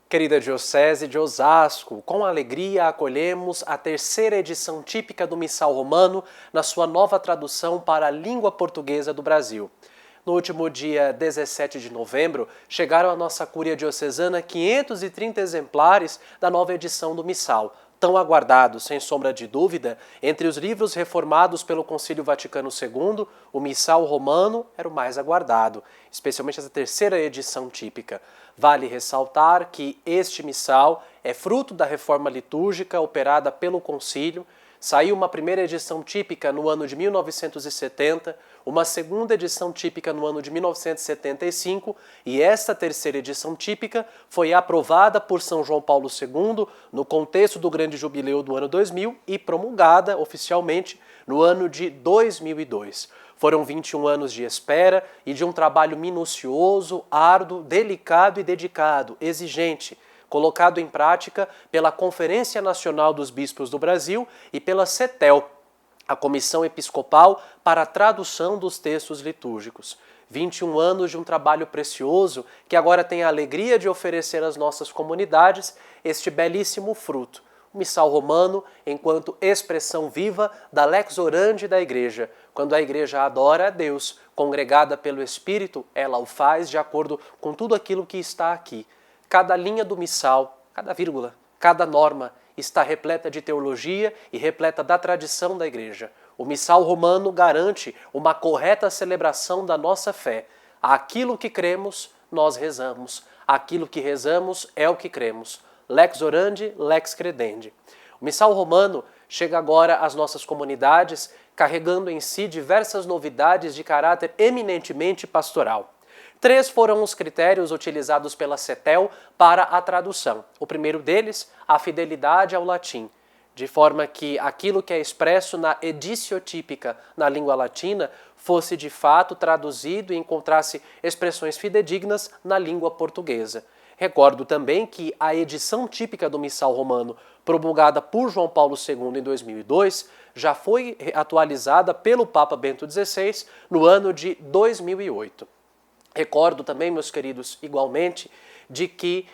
Querida Diocese de Osasco, com alegria acolhemos a terceira edição típica do Missal Romano na sua nova tradução para a língua portuguesa do Brasil. No último dia 17 de novembro, chegaram à nossa Cúria Diocesana 530 exemplares da nova edição do Missal, tão aguardado, sem sombra de dúvida. Entre os livros reformados pelo Concílio Vaticano II, o Missal Romano era o mais aguardado, especialmente essa terceira edição típica. Vale ressaltar que este missal é fruto da reforma litúrgica operada pelo Concílio. Saiu uma primeira edição típica no ano de 1970, uma segunda edição típica no ano de 1975 e esta terceira edição típica foi aprovada por São João Paulo II no contexto do grande jubileu do ano 2000 e promulgada oficialmente no ano de 2002. Foram 21 anos de espera e de um trabalho minucioso, árduo, delicado e dedicado, exigente, colocado em prática pela Conferência Nacional dos Bispos do Brasil e pela CETEL, a Comissão Episcopal para a Tradução dos Textos Litúrgicos. 21 anos de um trabalho precioso que agora tem a alegria de oferecer às nossas comunidades este belíssimo fruto. O Missal Romano, enquanto expressão viva da lex orandi da Igreja. Quando a Igreja adora a Deus, congregada pelo Espírito, ela o faz de acordo com tudo aquilo que está aqui. Cada linha do missal, cada vírgula, cada norma está repleta de teologia e repleta da tradição da Igreja. O Missal Romano garante uma correta celebração da nossa fé. Aquilo que cremos, nós rezamos. Aquilo que rezamos é o que cremos. Lex orandi, lex credendi. O Missal Romano chega agora às nossas comunidades carregando em si diversas novidades de caráter eminentemente pastoral. 3 foram os critérios utilizados pela CETEL para a tradução. O primeiro deles, a fidelidade ao latim, de forma que aquilo que é expresso na editio típica na língua latina fosse de fato traduzido e encontrasse expressões fidedignas na língua portuguesa. Recordo também que a edição típica do Missal Romano, promulgada por João Paulo II em 2002, já foi atualizada pelo Papa Bento XVI no ano de 2008. Recordo também, meus queridos, igualmente, de que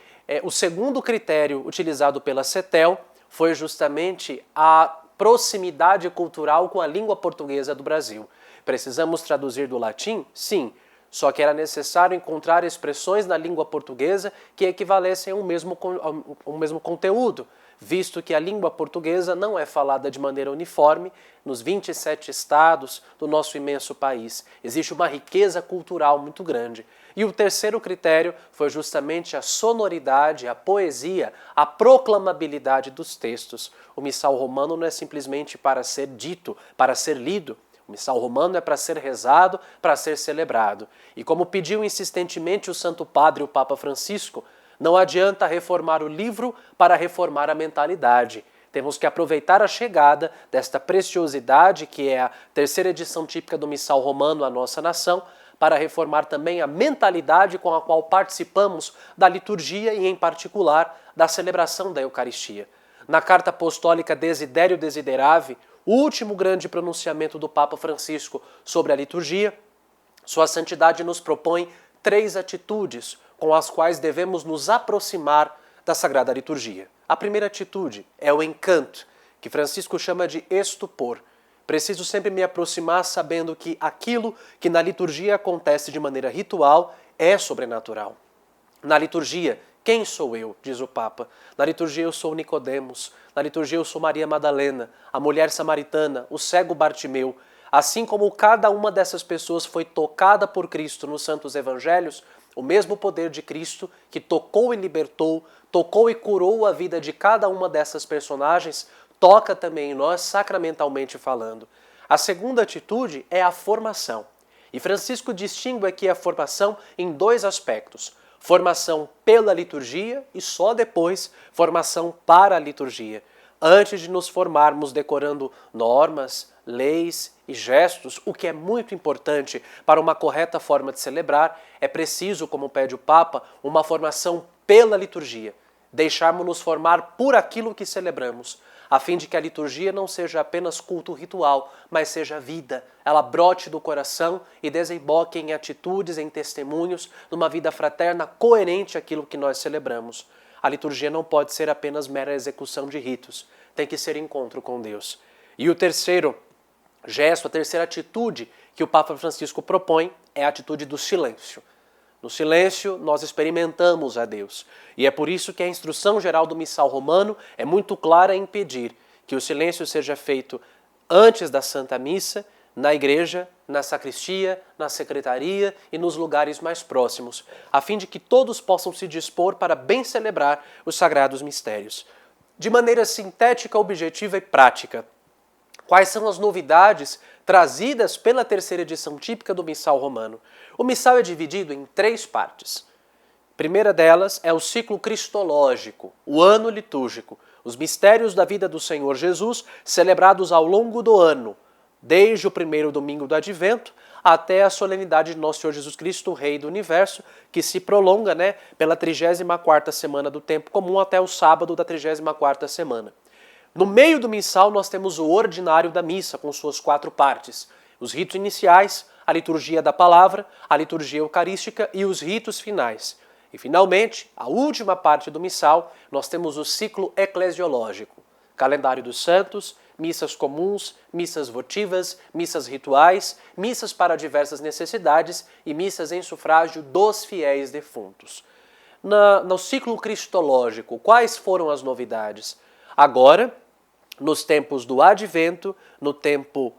o segundo critério utilizado pela CETEL foi justamente a proximidade cultural com a língua portuguesa do Brasil. Precisamos traduzir do latim? Sim, só que era necessário encontrar expressões na língua portuguesa que equivalessem ao mesmo conteúdo, visto que a língua portuguesa não é falada de maneira uniforme nos 27 estados do nosso imenso país. Existe uma riqueza cultural muito grande. E o terceiro critério foi justamente a sonoridade, a poesia, a proclamabilidade dos textos. O Missal Romano não é simplesmente para ser dito, para ser lido. O Missal Romano é para ser rezado, para ser celebrado. E como pediu insistentemente o Santo Padre, o Papa Francisco, não adianta reformar o livro para reformar a mentalidade. Temos que aproveitar a chegada desta preciosidade, que é a terceira edição típica do Missal Romano à nossa nação, para reformar também a mentalidade com a qual participamos da liturgia e, em particular, da celebração da Eucaristia. Na Carta Apostólica Desiderio Desideravi, o último grande pronunciamento do Papa Francisco sobre a liturgia, Sua Santidade nos propõe 3 atitudes com as quais devemos nos aproximar da Sagrada Liturgia. A primeira atitude é o encanto, que Francisco chama de estupor. Preciso sempre me aproximar sabendo que aquilo que na liturgia acontece de maneira ritual é sobrenatural. Na liturgia, quem sou eu? Diz o Papa. Na liturgia eu sou Nicodemos, na liturgia eu sou Maria Madalena, a mulher samaritana, o cego Bartimeu. Assim como cada uma dessas pessoas foi tocada por Cristo nos Santos Evangelhos, o mesmo poder de Cristo que tocou e libertou, tocou e curou a vida de cada uma dessas personagens, toca também em nós sacramentalmente falando. A segunda atitude é a formação. E Francisco distingue aqui a formação em 2 aspectos. Formação pela liturgia e só depois formação para a liturgia. Antes de nos formarmos decorando normas, leis e gestos, o que é muito importante para uma correta forma de celebrar, é preciso, como pede o Papa, uma formação pela liturgia. Deixarmos-nos formar por aquilo que celebramos, a fim de que a liturgia não seja apenas culto ritual, mas seja vida. Ela brote do coração e desemboque em atitudes, em testemunhos, numa vida fraterna coerente àquilo que nós celebramos. a liturgia não pode ser apenas mera execução de ritos, tem que ser encontro com Deus. E o terceiro gesto, a terceira atitude que o Papa Francisco propõe é a atitude do silêncio. No silêncio, nós experimentamos a Deus. E é por isso que a instrução geral do Missal Romano é muito clara em pedir que o silêncio seja feito antes da Santa Missa, na igreja, na sacristia, na secretaria e nos lugares mais próximos, a fim de que todos possam se dispor para bem celebrar os sagrados mistérios. De maneira sintética, objetiva e prática, quais são as novidades trazidas pela terceira edição típica do Missal Romano? O Missal é dividido em 3 partes. A primeira delas é o ciclo cristológico, o ano litúrgico, os mistérios da vida do Senhor Jesus celebrados ao longo do ano, desde o primeiro domingo do Advento até a solenidade de Nosso Senhor Jesus Cristo, Rei do Universo, que se prolonga, pela 34ª semana do tempo comum até o sábado da 34ª semana. No meio do missal nós temos o ordinário da missa, com suas 4 partes. Os ritos iniciais, a liturgia da palavra, a liturgia eucarística e os ritos finais. E finalmente, a última parte do missal, nós temos o ciclo eclesiológico. Calendário dos santos, missas comuns, missas votivas, missas rituais, missas para diversas necessidades e missas em sufrágio dos fiéis defuntos. No ciclo cristológico, quais foram as novidades? Agora, nos tempos do Advento, no tempo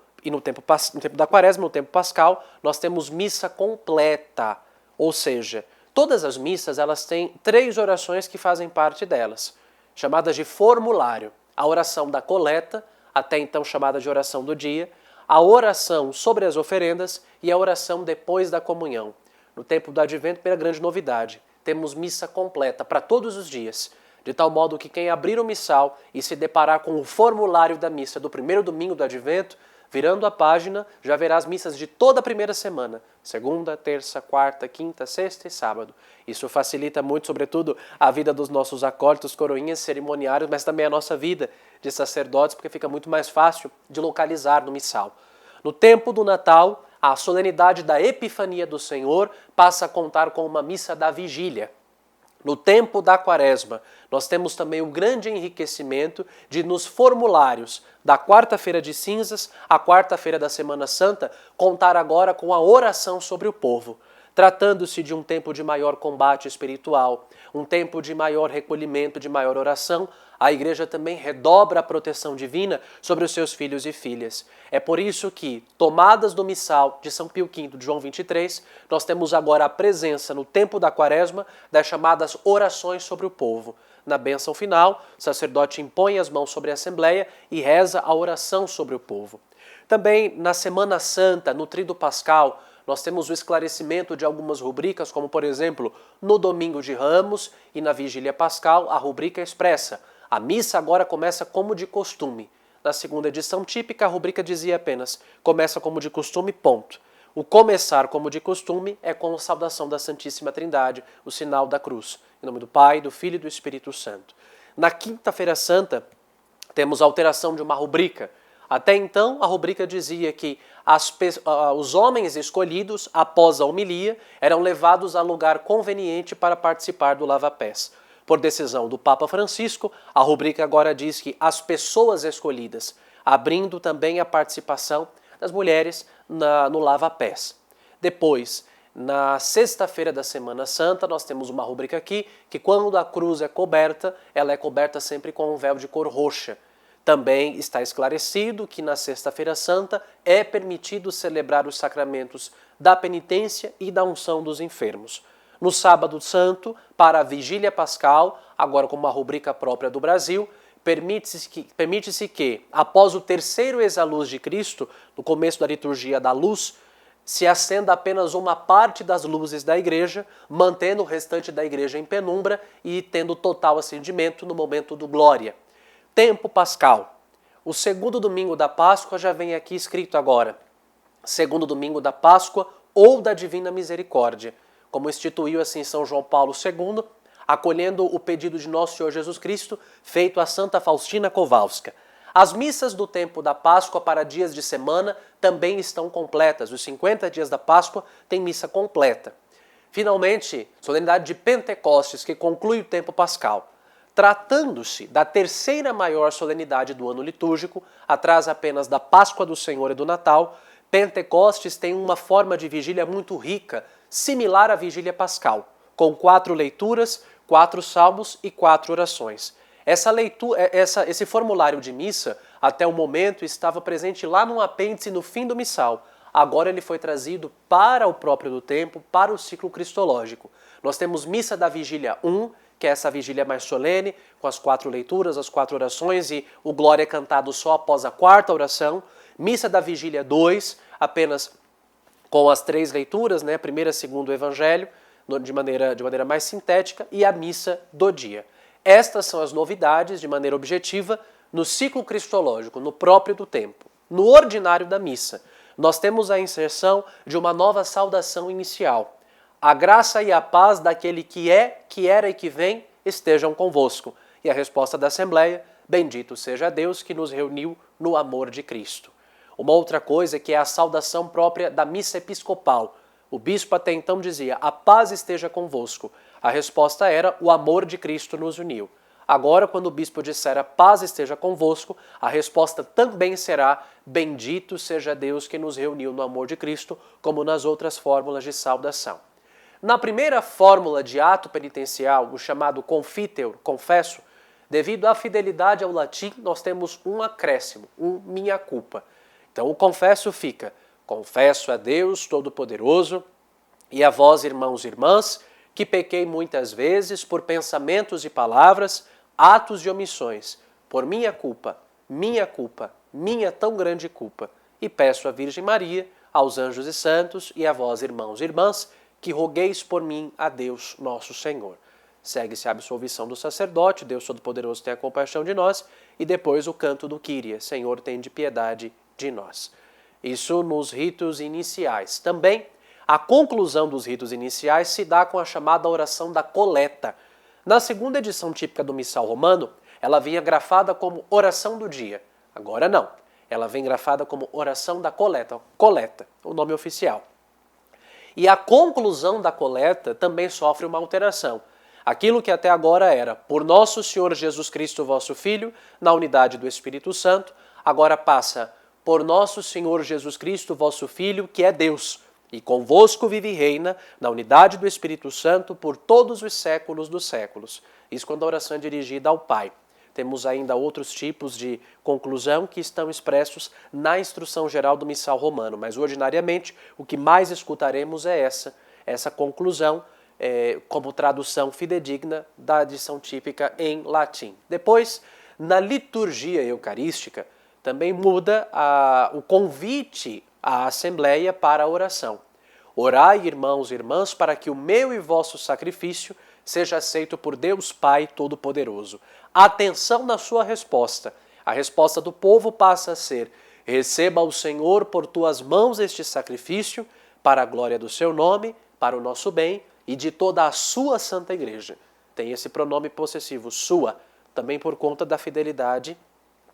da Quaresma, no tempo pascal, nós temos missa completa, ou seja, todas as missas elas têm 3 orações que fazem parte delas, chamadas de formulário. A oração da coleta, até então chamada de oração do dia, a oração sobre as oferendas e a oração depois da comunhão. No tempo do Advento, pela grande novidade, temos missa completa para todos os dias, de tal modo que quem abrir o missal e se deparar com o formulário da missa do primeiro domingo do Advento, virando a página, já verá as missas de toda a primeira semana, segunda, terça, quarta, quinta, sexta e sábado. Isso facilita muito, sobretudo, a vida dos nossos acólitos, coroinhas, cerimoniários, mas também a nossa vida de sacerdotes, porque fica muito mais fácil de localizar no missal. No tempo do Natal, a solenidade da Epifania do Senhor passa a contar com uma missa da vigília. No tempo da Quaresma, nós temos também o grande enriquecimento de, nos formulários da quarta-feira de cinzas à quarta-feira da Semana Santa, contar agora com a oração sobre o povo. Tratando-se de um tempo de maior combate espiritual, um tempo de maior recolhimento, de maior oração, a Igreja também redobra a proteção divina sobre os seus filhos e filhas. É por isso que, tomadas do missal de São Pio V, de João 23, nós temos agora a presença no tempo da Quaresma das chamadas orações sobre o povo. Na bênção final, o sacerdote impõe as mãos sobre a Assembleia e reza a oração sobre o povo. Também na Semana Santa, no Tríduo Pascal, nós temos o esclarecimento de algumas rubricas, como por exemplo, no Domingo de Ramos e na Vigília Pascal, a rubrica expressa: a missa agora começa como de costume. Na segunda edição típica, a rubrica dizia apenas: começa como de costume, ponto. O começar como de costume é com a saudação da Santíssima Trindade, o sinal da cruz. Em nome do Pai, do Filho e do Espírito Santo. Na Quinta-feira Santa, temos a alteração de uma rubrica. Até então, a rubrica dizia que os homens escolhidos, após a homilia, eram levados a lugar conveniente para participar do lava-pés. Por decisão do Papa Francisco, a rubrica agora diz que as pessoas escolhidas, abrindo também a participação das mulheres no lava-pés. Depois, na sexta-feira da Semana Santa, nós temos uma rubrica aqui, que quando a cruz é coberta, ela é coberta sempre com um véu de cor roxa. Também está esclarecido que na Sexta-feira Santa é permitido celebrar os sacramentos da penitência e da unção dos enfermos. No Sábado Santo, para a Vigília Pascal, agora com uma rubrica própria do Brasil, permite-se que, após o terceiro exaluz de Cristo, no começo da liturgia da luz, se acenda apenas uma parte das luzes da igreja, mantendo o restante da igreja em penumbra e tendo total acendimento no momento do glória. Tempo pascal. O segundo domingo da Páscoa já vem aqui escrito agora. Segundo domingo da Páscoa ou da Divina Misericórdia, como instituiu assim São João Paulo II, acolhendo o pedido de Nosso Senhor Jesus Cristo, feito a Santa Faustina Kowalska. As missas do tempo da Páscoa para dias de semana também estão completas. Os 50 dias da Páscoa têm missa completa. Finalmente, solenidade de Pentecostes, que conclui o tempo pascal. Tratando-se da terceira maior solenidade do ano litúrgico, atrás apenas da Páscoa do Senhor e do Natal, Pentecostes tem uma forma de vigília muito rica, similar à vigília pascal, com 4 leituras, 4 salmos e 4 orações. Esse formulário de missa, até o momento, estava presente lá num apêndice no fim do missal. Agora ele foi trazido para o próprio do tempo, para o ciclo cristológico. Nós temos Missa da Vigília 1, que é essa vigília mais solene, com as 4 leituras, as 4 orações e o Glória é cantado só após a 4ª oração. Missa da Vigília 2, apenas com as 3 leituras, né, primeira e segundo Evangelho, de maneira mais sintética, e a Missa do dia. Estas são as novidades, de maneira objetiva, no ciclo cristológico, no próprio do tempo. No ordinário da missa, nós temos a inserção de uma nova saudação inicial. A graça e a paz daquele que é, que era e que vem, estejam convosco. E a resposta da Assembleia, bendito seja Deus que nos reuniu no amor de Cristo. Uma outra coisa que é a saudação própria da missa episcopal. O bispo até então dizia, a paz esteja convosco. A resposta era, o amor de Cristo nos uniu. Agora, quando o bispo disser a paz esteja convosco, a resposta também será, bendito seja Deus que nos reuniu no amor de Cristo, como nas outras fórmulas de saudação. Na primeira fórmula de ato penitencial, o chamado confiteor, confesso, devido à fidelidade ao latim, nós temos um acréscimo, um minha culpa. Então o confesso fica, confesso a Deus Todo-Poderoso e a vós, irmãos e irmãs, que pequei muitas vezes por pensamentos e palavras, atos e omissões, por minha culpa, minha tão grande culpa. E peço à Virgem Maria, aos anjos e santos e a vós, irmãos e irmãs, que rogueis por mim a Deus nosso Senhor. Segue-se a absolvição do sacerdote, Deus Todo-Poderoso tenha compaixão de nós, e depois o canto do Kyrie, Senhor, tende piedade de nós. Isso nos ritos iniciais. Também, a conclusão dos ritos iniciais se dá com a chamada oração da coleta. Na segunda edição típica do Missal Romano, ela vinha grafada como oração do dia. Agora não. Ela vem grafada como oração da coleta. Coleta, o nome oficial. E a conclusão da coleta também sofre uma alteração. Aquilo que até agora era por nosso Senhor Jesus Cristo, vosso Filho, na unidade do Espírito Santo, agora passa por nosso Senhor Jesus Cristo, vosso Filho, que é Deus, e convosco vive e reina, na unidade do Espírito Santo, por todos os séculos dos séculos. Isso quando a oração é dirigida ao Pai. Temos ainda outros tipos de conclusão que estão expressos na instrução geral do Missal Romano, mas ordinariamente o que mais escutaremos é essa conclusão como tradução fidedigna da edição típica em latim. Depois, na liturgia eucarística, também muda o convite à Assembleia para a oração. Orai, irmãos e irmãs, para que o meu e vosso sacrifício seja aceito por Deus Pai Todo-Poderoso. Atenção na sua resposta. A resposta do povo passa a ser: receba o Senhor por tuas mãos este sacrifício, para a glória do seu nome, para o nosso bem e de toda a sua santa igreja. Tem esse pronome possessivo, sua, também por conta da fidelidade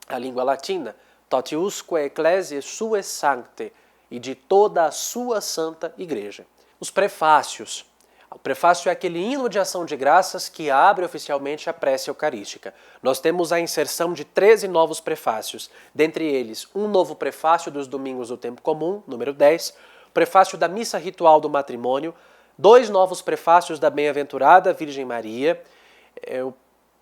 à língua latina. Totiusque ecclesiae suae sancte, e de toda a sua santa igreja. Os prefácios. O prefácio é aquele hino de ação de graças que abre oficialmente a prece eucarística. Nós temos a inserção de 13 novos prefácios, dentre eles um novo prefácio dos domingos do tempo comum, número 10, prefácio da missa ritual do matrimônio, 2 novos prefácios da bem-aventurada Virgem Maria,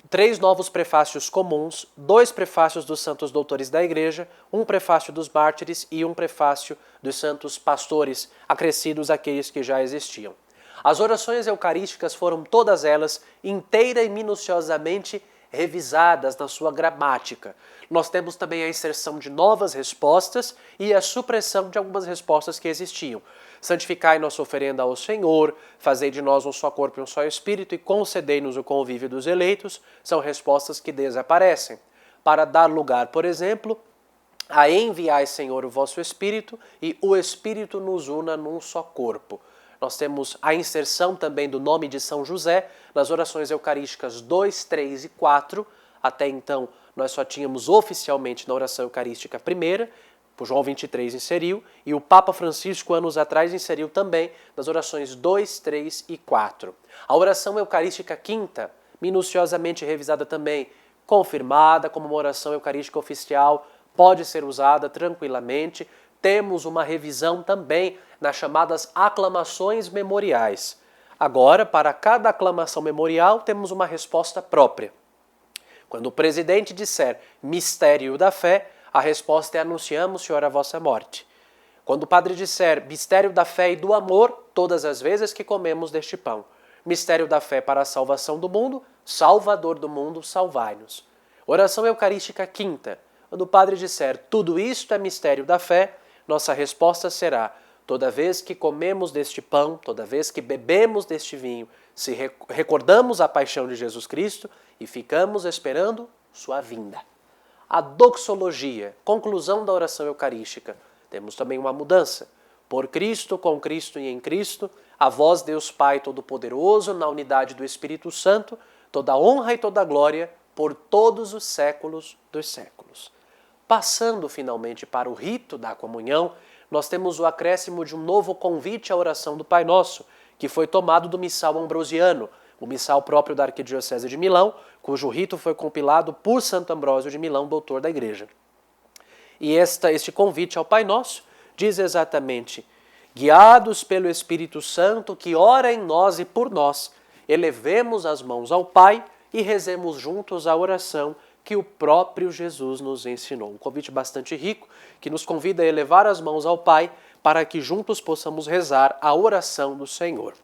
3 novos prefácios comuns, 2 prefácios dos santos doutores da Igreja, um prefácio dos mártires e um prefácio dos santos pastores, acrescidos àqueles que já existiam. As orações eucarísticas foram todas elas inteira e minuciosamente revisadas na sua gramática. Nós temos também a inserção de novas respostas e a supressão de algumas respostas que existiam. Santificai nossa oferenda ao Senhor, fazei de nós um só corpo e um só espírito e concedei-nos o convívio dos eleitos, são respostas que desaparecem. Para dar lugar, por exemplo, a enviai, Senhor, o vosso Espírito e o Espírito nos una num só corpo. Nós temos a inserção também do nome de São José nas orações eucarísticas 2, 3 e 4. Até então, nós só tínhamos oficialmente na oração eucarística a primeira, o João 23 inseriu, e o Papa Francisco, anos atrás, inseriu também nas orações 2, 3 e 4. A oração eucarística quinta, minuciosamente revisada também, confirmada como uma oração eucarística oficial, pode ser usada tranquilamente. Temos uma revisão também nas chamadas aclamações memoriais. Agora, para cada aclamação memorial, temos uma resposta própria. Quando o presidente disser mistério da fé, a resposta é anunciamos, Senhor, a vossa morte. Quando o padre disser mistério da fé e do amor, todas as vezes que comemos deste pão. Mistério da fé para a salvação do mundo, Salvador do mundo, salvai-nos. Oração eucarística quinta. Quando o padre disser tudo isto é mistério da fé, nossa resposta será: toda vez que comemos deste pão, toda vez que bebemos deste vinho, se recordamos a paixão de Jesus Cristo e ficamos esperando sua vinda. A doxologia, conclusão da oração eucarística. Temos também uma mudança. Por Cristo, com Cristo e em Cristo, a vós, Deus Pai Todo-Poderoso, na unidade do Espírito Santo, toda honra e toda glória por todos os séculos dos séculos. Passando finalmente para o rito da comunhão, nós temos o acréscimo de um novo convite à oração do Pai Nosso, que foi tomado do missal ambrosiano, o missal próprio da Arquidiocese de Milão, cujo rito foi compilado por Santo Ambrósio de Milão, doutor da Igreja. E este convite ao Pai Nosso diz exatamente: guiados pelo Espírito Santo que ora em nós e por nós, elevemos as mãos ao Pai e rezemos juntos a oração que o próprio Jesus nos ensinou. Um convite bastante rico que nos convida a elevar as mãos ao Pai para que juntos possamos rezar a oração do Senhor.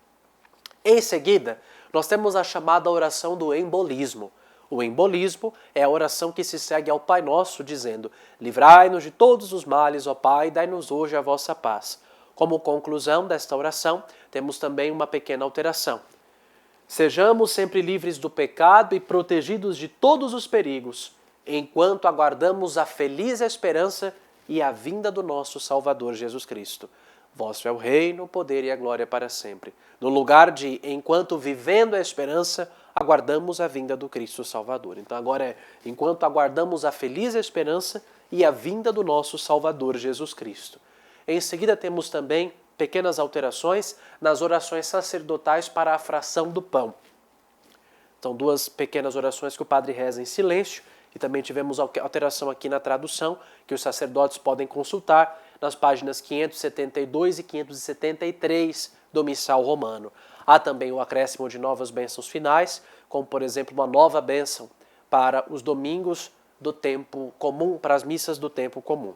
Em seguida, nós temos a chamada oração do embolismo. O embolismo é a oração que se segue ao Pai Nosso, dizendo: livrai-nos de todos os males, ó Pai, dai-nos hoje a vossa paz. Como conclusão desta oração, temos também uma pequena alteração. Sejamos sempre livres do pecado e protegidos de todos os perigos, enquanto aguardamos a feliz esperança e a vinda do nosso Salvador Jesus Cristo. Vosso é o reino, o poder e a glória para sempre. No lugar de enquanto vivendo a esperança, aguardamos a vinda do Cristo Salvador. Então agora é enquanto aguardamos a feliz esperança e a vinda do nosso Salvador Jesus Cristo. Em seguida temos também pequenas alterações nas orações sacerdotais para a fração do pão. São duas pequenas orações que o padre reza em silêncio, e também tivemos alteração aqui na tradução, que os sacerdotes podem consultar nas páginas 572 e 573 do Missal Romano. Há também o acréscimo de novas bênçãos finais, como por exemplo uma nova bênção para os domingos do tempo comum, para as missas do tempo comum.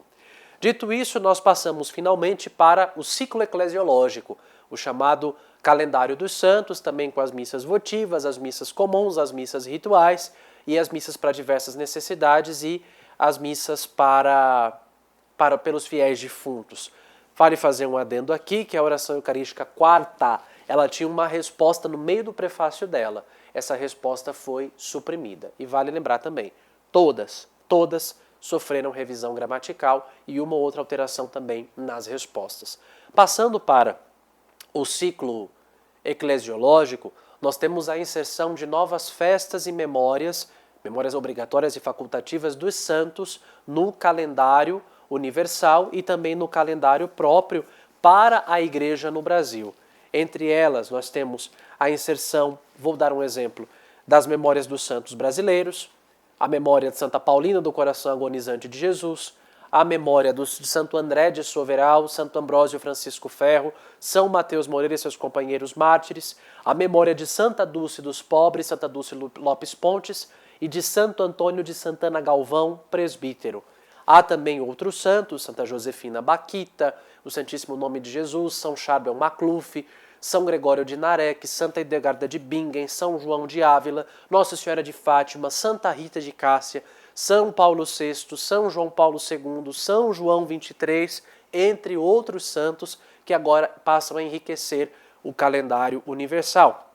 Dito isso, nós passamos finalmente para o ciclo eclesiológico, o chamado calendário dos santos, também com as missas votivas, as missas comuns, as missas rituais e as missas para diversas necessidades e as missas pelos fiéis defuntos. Vale fazer um adendo aqui que a oração eucarística quarta, ela tinha uma resposta no meio do prefácio dela. Essa resposta foi suprimida. E vale lembrar também, todas sofreram revisão gramatical e uma ou outra alteração também nas respostas. Passando para o ciclo eclesiológico, nós temos a inserção de novas festas e memórias obrigatórias e facultativas dos santos no calendário universal e também no calendário próprio para a Igreja no Brasil. Entre elas, nós temos a inserção, vou dar um exemplo, das memórias dos santos brasileiros, a memória de Santa Paulina do Coração Agonizante de Jesus, a memória de Santo André de Soveral, Santo Ambrósio Francisco Ferro, São Mateus Moreira e seus companheiros mártires, a memória de Santa Dulce dos Pobres, Santa Dulce Lopes Pontes e de Santo Antônio de Santana Galvão, presbítero. Há também outros santos, Santa Josefina Baquita, o Santíssimo Nome de Jesus, São Charbel Macluf, São Gregório de Narek, Santa Hildegarda de Bingen, São João de Ávila, Nossa Senhora de Fátima, Santa Rita de Cássia, São Paulo VI, São João Paulo II, São João XXIII, entre outros santos que agora passam a enriquecer o calendário universal.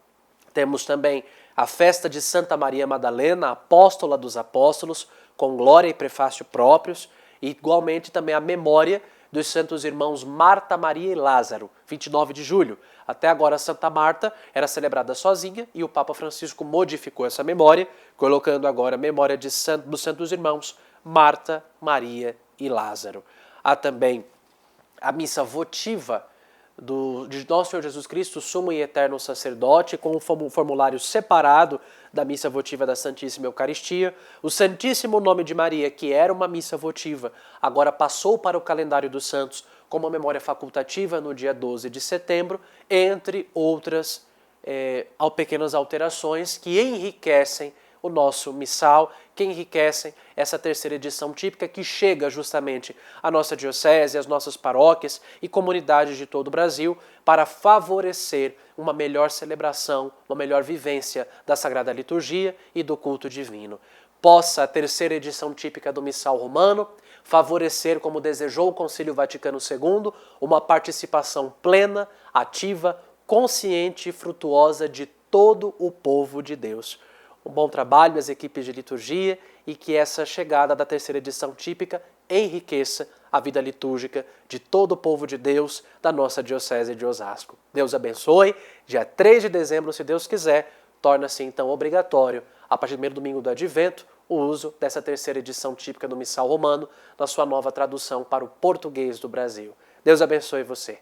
Temos também a festa de Santa Maria Madalena, apóstola dos apóstolos, com glória e prefácio próprios, e igualmente também a memória dos santos irmãos Marta, Maria e Lázaro, 29 de julho. Até agora Santa Marta era celebrada sozinha e o Papa Francisco modificou essa memória, colocando agora a memória dos santos irmãos Marta, Maria e Lázaro. Há também a missa votiva de nosso Senhor Jesus Cristo, sumo e eterno sacerdote, com um formulário separado da missa votiva da Santíssima Eucaristia. O Santíssimo Nome de Maria, que era uma missa votiva, agora passou para o calendário dos santos como uma memória facultativa no dia 12 de setembro, entre outras pequenas alterações que enriquecem o nosso missal, que enriquecem essa terceira edição típica que chega justamente à nossa diocese, às nossas paróquias e comunidades de todo o Brasil para favorecer uma melhor celebração, uma melhor vivência da Sagrada Liturgia e do culto divino. Possa a terceira edição típica do Missal Romano favorecer, como desejou o Concílio Vaticano II, uma participação plena, ativa, consciente e frutuosa de todo o povo de Deus. Um bom trabalho às equipes de liturgia e que essa chegada da terceira edição típica enriqueça a vida litúrgica de todo o povo de Deus da nossa Diocese de Osasco. Deus abençoe. Dia 3 de dezembro, se Deus quiser, torna-se então obrigatório, a partir do primeiro domingo do Advento, o uso dessa terceira edição típica do Missal Romano na sua nova tradução para o português do Brasil. Deus abençoe você.